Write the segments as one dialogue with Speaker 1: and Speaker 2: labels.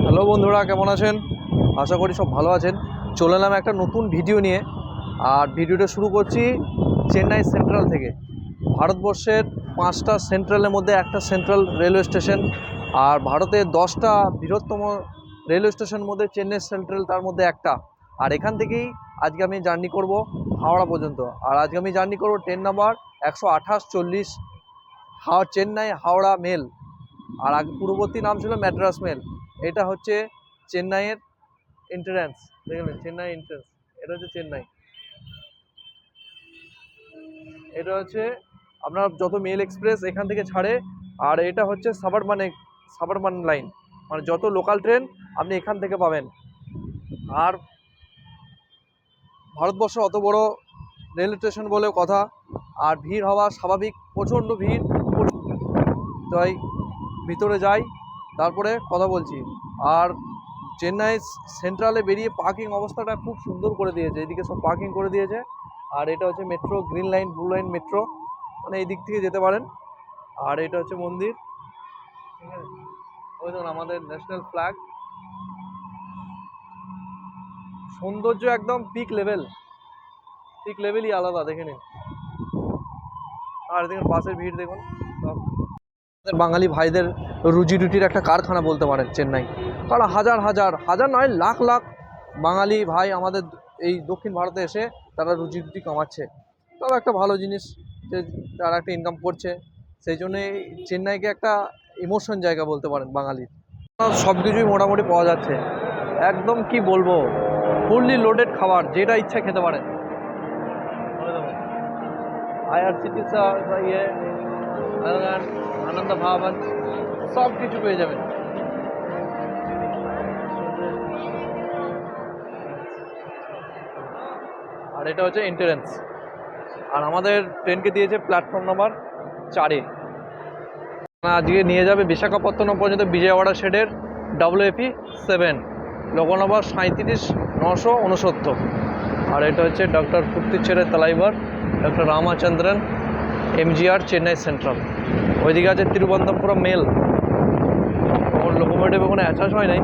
Speaker 1: Hello বন্ধুরা, কেমন আছেন? আশা করি সব ভালো আছেন। চলে এলাম একটা নতুন ভিডিও নিয়ে। আর ভিডিওটা শুরু করছি চেন্নাই সেন্ট্রাল থেকে। ভারতবর্ষের 5টা সেন্ট্রালের মধ্যে একটা সেন্ট্রাল রেলওয়ে স্টেশন। আর ভারতের 10টা বৃহত্তম রেলওয়ে স্টেশনের মধ্যে চেন্নাই সেন্ট্রাল তার মধ্যে একটা। আর এখান থেকেই আজকে আমি জার্নি করব হাওড়া পর্যন্ত। আর আজকে আমি জার্নি করব train number 12840 Chennai Howrah mail. আর আগে পূর্ববর্তী নাম ছিল ম্যাড্রাস মেল। এটা হচ্ছে চেন্নাইয়ের এন্ট্রান্স। দেখলেন, চেন্নাই এন্ট্রান্স। এটা হচ্ছে চেন্নাই। এটা হচ্ছে আপনার যত মেল এক্সপ্রেস এখান থেকে ছাড়ে। আর এটা হচ্ছে সাবারবান লাইন, মানে যত লোকাল ট্রেন আপনি এখান থেকে পাবেন। আর ভারতবর্ষ অত বড় রেল স্টেশন বলেও কথা। আর ভিড় হওয়া স্বাভাবিক, প্রচণ্ড ভিড়। তাই ভিতরে যাই, তারপরে কথা বলছি। আর চেন্নাই সেন্ট্রালে বেরিয়ে পার্কিং অবস্থাটা খুব সুন্দর করে দিয়েছে। এদিকে সব পার্কিং করে দিয়েছে। আর এটা হচ্ছে metro, green line blue line metro, মানে এই দিক থেকে যেতে পারেন। আর এটা হচ্ছে মন্দির, ঠিক আছে। ওই দেখুন আমাদের ন্যাশনাল ফ্ল্যাগ। সৌন্দর্য একদম পিক লেভেলই আলাদা, দেখে নিন। আর দেখুন বাসের ভিড় দেখুন। সব বাঙালি ভাইদের রুজি রুটির একটা কারখানা বলতে পারেন চেন্নাই। কারণ হাজার হাজার হাজার নয়, লাখ লাখ বাঙালি ভাই আমাদের এই দক্ষিণ ভারতে এসে তারা রুজি রুটি কামাচ্ছে। তবে একটা ভালো জিনিস যে তারা একটা ইনকাম করছে। সেই জন্যে চেন্নাইকে একটা ইমোশন জায়গা বলতে পারেন বাঙালির। সব কিছুই মোটামুটি পাওয়া যাচ্ছে। একদম কি বলবো, ফুললি লোডেড খাবার, যেটা ইচ্ছা খেতে পারেন। আইআরসিটিসি ইয়ে আনন্দ ভবন সব কিছু পেয়ে যাবেন। আর এটা হচ্ছে এন্ট্রান্স। আর আমাদের ট্রেনকে দিয়েছে প্ল্যাটফর্ম নাম্বার 4-এ। আজকে নিয়ে যাবে বিশাখাপত্তনম পর্যন্ত বিজয়ওয়াড়া শেডের WFE7, লোক নম্বর 37,969। আর এটা হচ্ছে doctor Puratchi Thalaivar, doctor Ramachandran, MGR, Chennai central. ওইদিকে আছে তিরুবনন্তপুরম মেল। ওর লোকোমোটিভ ওখানে অ্যাটাচ হয় নাই,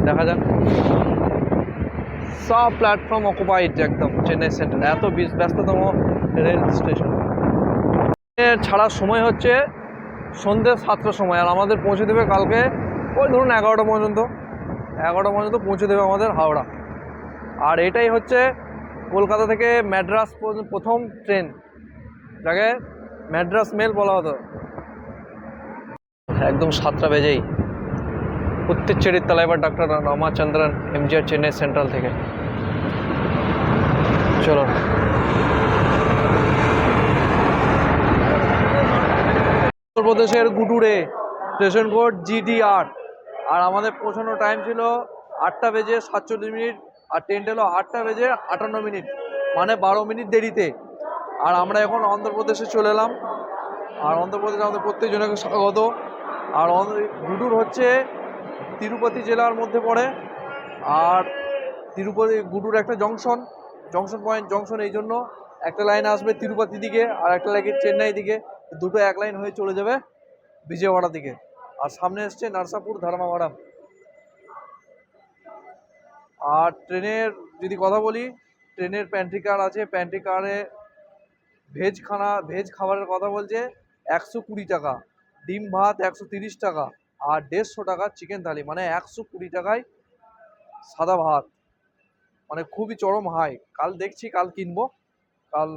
Speaker 1: দেখা যাক। সব প্ল্যাটফর্ম অকুপাইড একদম চেন্নাই সেন্ট্রাল, এত ব্যস্ততম রেল স্টেশন। ছাড়ার সময় হচ্ছে সন্ধ্যে 7টার সময়। আর আমাদের পৌঁছে দেবে কালকে ওই ধরুন 11টা পর্যন্ত পৌঁছে দেবে আমাদের হাওড়া। আর এটাই হচ্ছে কলকাতা থেকে ম্যাড্রাস প্রথম ট্রেন, যাকে ম্যাড্রাস মেল বলা হতো। একদম 7টা বেজেই পুত্তিচ্ছেরি তালাইবার doctor Ramachandran, MGR, Chennai central থেকে। চলো, উত্তরপ্রদেশের গুডুরে, স্টেশন কোড GDR। আর আমাদের পৌঁছানোর টাইম ছিল 8টা বেজে 47 মিনিট। আর ট্রেনটা হলো 8টা বেজে 58 মিনিট, মানে 12 মিনিট দেরিতে। আর আমরা এখন অন্ধ্রপ্রদেশে চলে এলাম। আর অন্ধ্রপ্রদেশে আমাদের প্রত্যেকজনকে স্বাগত। আর গুডুর হচ্ছে তিরুপতি জেলার মধ্যে পড়ে। আর গুডুর একটা জংশন পয়েন্ট, এই জন্য একটা লাইন আসবে তিরুপতি দিকে আর একটা লাইন চেন্নাই দিকে। দুটো এক লাইন হয়ে চলে যাবে বিজয়ওয়াড়া দিকে। আর সামনে এসছে নারসাপুর, ধর্মাবাড়াম। আর ট্রেনের যদি কথা বলি, ট্রেনের প্যান্ট্রি কার আছে। প্যান্ট্রি কারে ভেজ খাবারের কথা বলছে 120 টাকা, ডিম ভাত 130 টাকা, আর 150 টাকা চিকেন থালি, মানে 120 টাকায় সাদা ভাত, মানে খুবই চরম হাই। কাল দেখছি, কাল কিনবো, কাল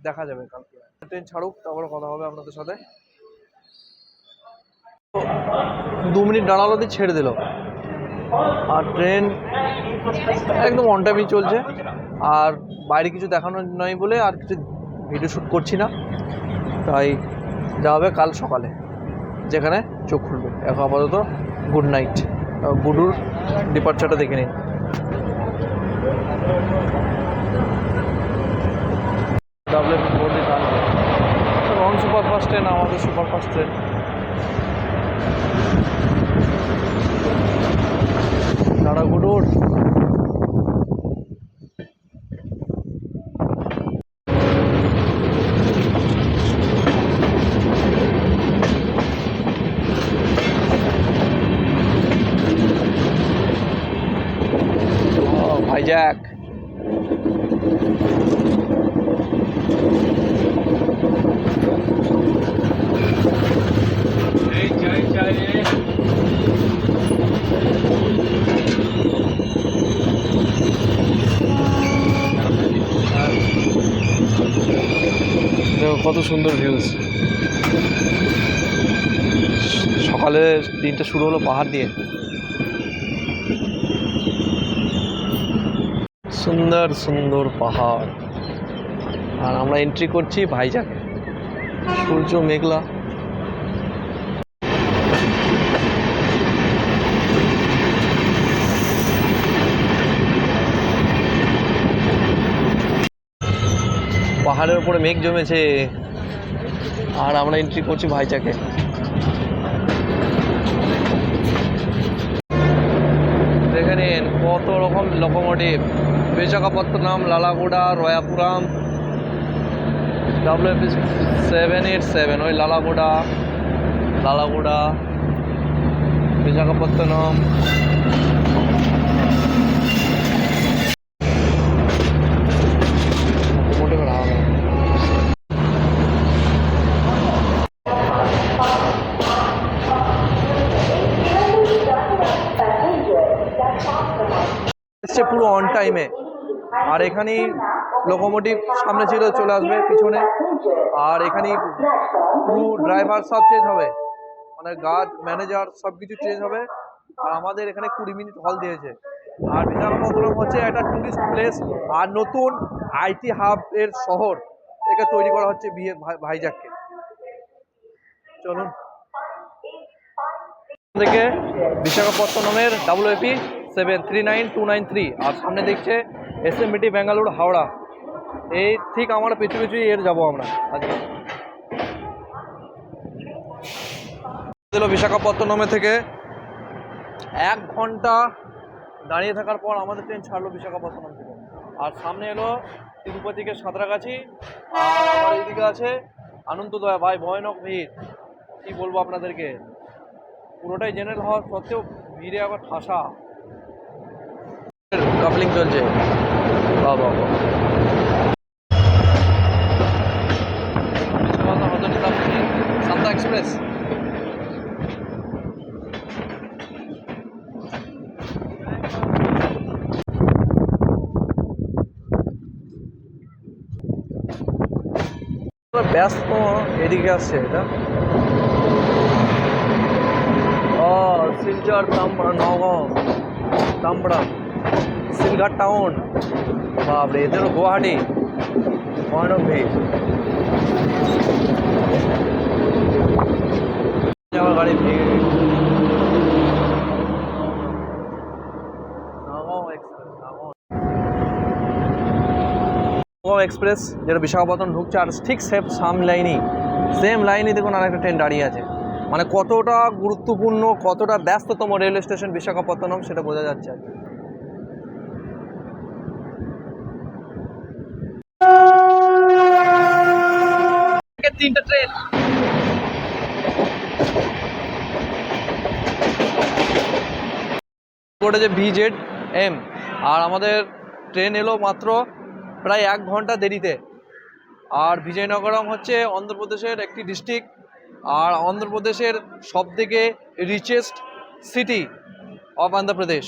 Speaker 1: দেখা যাবে। কাল ট্রেন ছাড়ুক, তারপরে কথা হবে আপনাদের সাথে। 2 মিনিট দাঁড়ালো দিয়ে ছেড়ে দিল। আর ট্রেন একদম অন টাইমই চলছে। আর বাইরে কিছু দেখানো নয় বলে আর কিছু ভিডিও শ্যুট করছি না। তাই যা হবে কাল সকালে, যেখানে চোখ খুলবে। এখন আপাতত গুড নাইট। গুডুর ডিপার্চারটা দেখে নিন। নন সুপারফাস্ট ট্রেন, আমাদের সুপারফাস্ট ট্রেন। দাঁড়া গুডুর। ভাইজ্যাক। দেখো কত সুন্দর ভিউজ। সকালে দিনটা শুরু হলো পাহাড় দিয়ে, সুন্দর সুন্দর পাহাড়। আর আমরা এন্ট্রি করছি ভাইজ্যাকে। সূর্য মেঘলা। পাহাড়ের উপরে মেঘ জমেছে আর আমরা এন্ট্রি করছি ভাইজ্যাকে। দেখে নিন কত রকম লোকোমোটিভ। বিশাখাপত্তনম, লালাগুড়া, রয়াপুরাম, WF 787, ওই লালাগুড়া, বিশাখাপত্তনম। পুরো অন টাইমে। আর এখানেই লোকোমোটিভ সামনে ছিল, চলে আসবে পিছনে। আর এখানেই ক্রু, ড্রাইভার সব চেঞ্জ হবে, মানে গার্ড, ম্যানেজার সব কিছু চেঞ্জ হবে। আর আমাদের এখানে 20 মিনিট হল দিয়েছে। আর বিশাখাপত্তনম হচ্ছে একটা টুরিস্ট প্লেস আর নতুন IT হাব এর শহর। একে তৈরি করা হচ্ছে ভাইজ্যাককে। চলুন থেকে বিশাখাপত্তনমের WF 739-293। আর সামনে দেখছে SMBT বেঙ্গালুরু হাওড়া। এই ঠিক আমরা পিছু পিছুই এর যাবো আমরা আজকে। বিশাখাপত্তনমে থেকে 1 ঘন্টা দাঁড়িয়ে থাকার পর আমাদের ট্রেন ছাড়লো বিশাখাপত্তনম থেকে। আর সামনে এলো তিরুপতিকে সাঁতরাগাছি। আর আমার এইদিকে আছে আনন্দদয়া। ভাই ভয়ানক ভিড়, কি বলবো আপনাদেরকে। পুরোটাই জেনারেল হওয়া সত্ত্বেও ভিড়ে আবার ঠাসা। কাপলিং চলছে। বাহ বাহ বাহ। Santa express. ব্যস্ত এদিকে আসছে এটা। শিলচর, তামড়া, নগাঁও, তামড়া, সিলঘাট টাউন। বাপরে, এদের গুয়াহাটি। ভয়ানক ভিড়। আমার গাড়ি ভিড়। নগাঁও এক্সপ্রেস যেটা বিশাখাপত্তনম ঢুকছে। আর ঠিক সেম লাইনই দেখুন আর একটা ট্রেন দাঁড়িয়ে আছে। মানে কতটা গুরুত্বপূর্ণ, কতটা ব্যস্ততম রেলওয়ে স্টেশন বিশাখাপত্তনম সেটা বোঝা যাচ্ছে আর কি। 3টে ট্রেন। যে VZM। আর আমাদের ট্রেন এলো মাত্র প্রায় 1 ঘন্টা দেরিতে। আর বিজয়নগরম হচ্ছে অন্ধ্রপ্রদেশের একটি ডিস্ট্রিক্ট। আর অন্ধ্রপ্রদেশের সবথেকে রিচেস্ট সিটি অফ অন্ধ্রপ্রদেশ।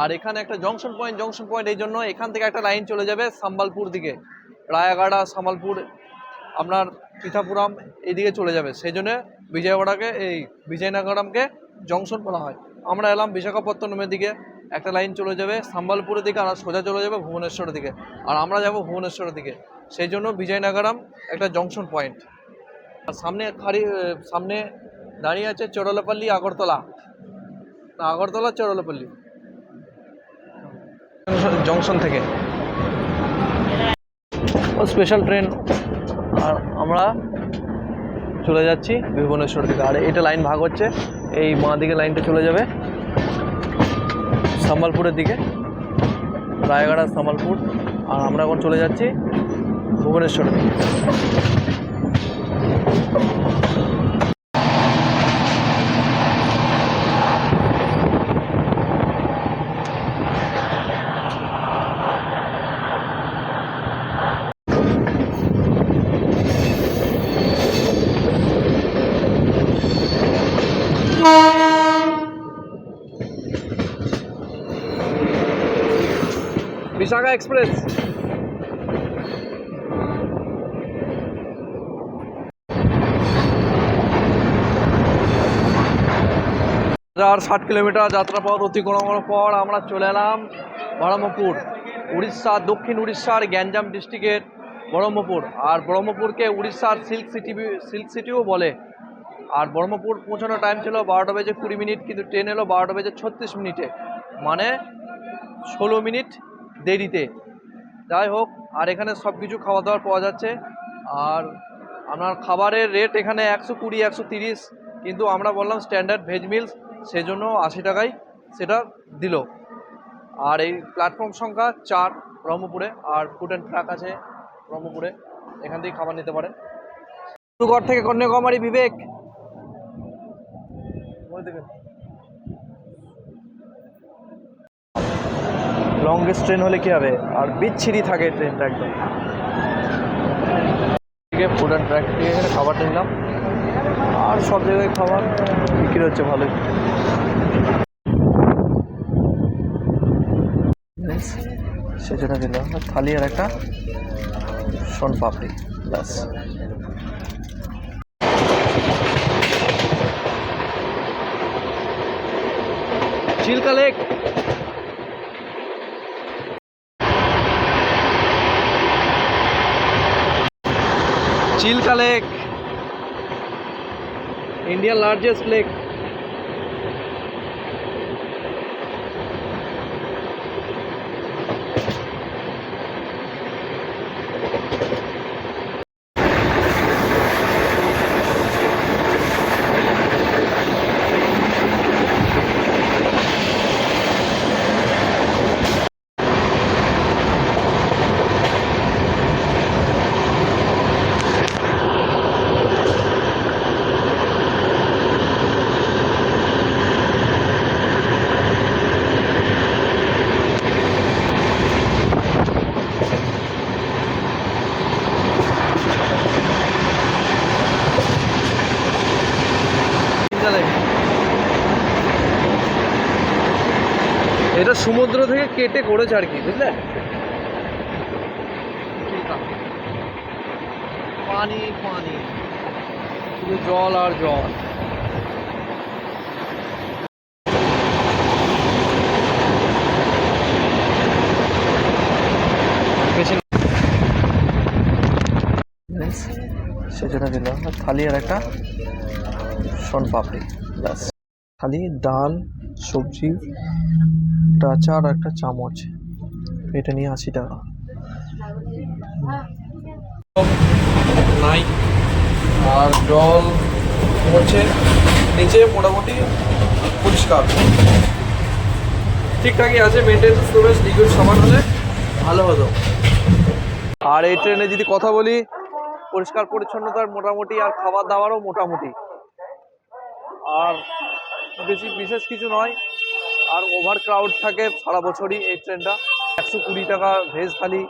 Speaker 1: আর এখানে একটা জংশন পয়েন্ট এই জন্য এখান থেকে একটা লাইন চলে যাবে সাম্বালপুর দিকে, রায়াগাড়া, সাম্বালপুর, আপনার পিঠাপুরাম এইদিকে চলে যাবে। সেই জন্য বিজয়নগরমকে জংশন বলা হয়। আমরা এলাম বিশাখাপত্তনমের দিকে, একটা লাইন চলে যাবে সাম্বালপুরের দিকে আর সোজা চলে যাবে ভুবনেশ্বরের দিকে। আর আমরা যাব ভুবনেশ্বরের দিকে। সেই জন্য বিজয়নগরম একটা জংশন পয়েন্ট। আর সামনে দাঁড়িয়ে আছে চরলাপল্লী, আগরতলা চরলাপল্লী জংশন থেকে স্পেশাল ট্রেন। আর আমরা চলে যাচ্ছি ভুবনেশ্বর দিকে। আর এটা লাইন ভাগ হচ্ছে, এই বাঁ দিকে লাইনটা চলে যাবে সাম্বালপুরের দিকে, রায়গড়া, সাম্বালপুর। আর আমরা এখন চলে যাচ্ছি ভুবনেশ্বরের দিকে। বিশাখা এক্সপ্রেস। আর 60 কিলোমিটার যাত্রাপথ অতিক্রমণের পর আমরা চলে এলাম ব্রহ্মপুর, উড়িষ্যা, দক্ষিণ উড়িষ্যার গ্যাঞ্জাম ডিস্ট্রিক্টের ব্রহ্মপুর। আর ব্রহ্মপুরকে উড়িষ্যার সিল্ক সিটিও বলে। আর ব্রহ্মপুর পৌঁছানোর টাইম ছিল 12টা বেজে 20 মিনিট, কিন্তু ট্রেন এলো 12টা বেজে 36 মিনিটে, মানে 16 মিনিট দেরিতে। যাই হোক, আর এখানে সব কিছু খাওয়া দাওয়ার পাওয়া যাচ্ছে। আর আপনার খাবারের রেট এখানে 120, 130, কিন্তু আমরা বললাম স্ট্যান্ডার্ড ভেজ মিলস, সেজন্য 80 টাকায় সেটা দিল। আর এই প্ল্যাটফর্ম সংখ্যা 4 ব্রহ্মপুরে। আর ফুড অ্যান্ড ট্রাক আছে ব্রহ্মপুরে, এখান থেকে খাবার নিতে পারেন। ডিব্রুগড় থেকে কন্যাকুমারী বিবেক, লংগেস্ট ট্রেন হলে কি হবে, আর বিচ্ছিরি থাকে ট্রেনটা একদম। ফুড অ্যান্ড ট্রাক থেকে এখানে খাবারটা নিলাম, আর সব জায়গায় খাবার বিক্রি হচ্ছে ভালোই। সেজন্য দিলাম থালি আর একটা শন পাপড়ি, ব্যাস। চিল্কা লেক, চিল্কা লেক, ইন্ডিয়ার লার্জেস্ট লেক। এটা সমুদ্র থেকে কেটে করেছে আর কি, বুঝলে? পানি পানি, শুধু জল আর জল। সেজন্য দিলাম থালি আর একটা শন পাপড়ি, ব্যাস। থালি, ডাল, সবজি, একটা আচার আর একটা চামচ, এটা নিয়ে 80 টাকা। নাই, আর জল পড়ছে নিচে, মোটামুটি পরিষ্কার ঠিকঠাকই আছে। মেনটেন্স প্রবেশ লিকুইড সামান হলে ভালো হতো। আর এই ট্রেনে যদি কথা বলি, পরিষ্কার পরিচ্ছন্নতার মোটামুটি, আর খাবার দাবারও মোটামুটি, আর বেশি বিশেষ কিছু নয়। আর ওভার ক্রাউড থাকে সারা বছরই এই ট্রেনটা। 120 টাকা ভেজ থালি,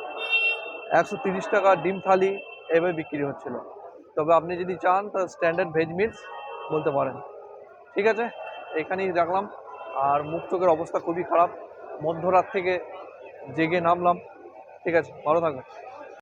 Speaker 1: 130 টাকা ডিম থালি এভাবে বিক্রি হচ্ছিল। তবে আপনি যদি চান তা স্ট্যান্ডার্ড ভেজ মিলস বলতে পারেন। ঠিক আছে, এখানেই রাখলাম। আর মুখ চোখের অবস্থা খুবই খারাপ, মধ্যরাত থেকে জেগে নামলাম। ঠিক আছে, ভালো থাকবেন।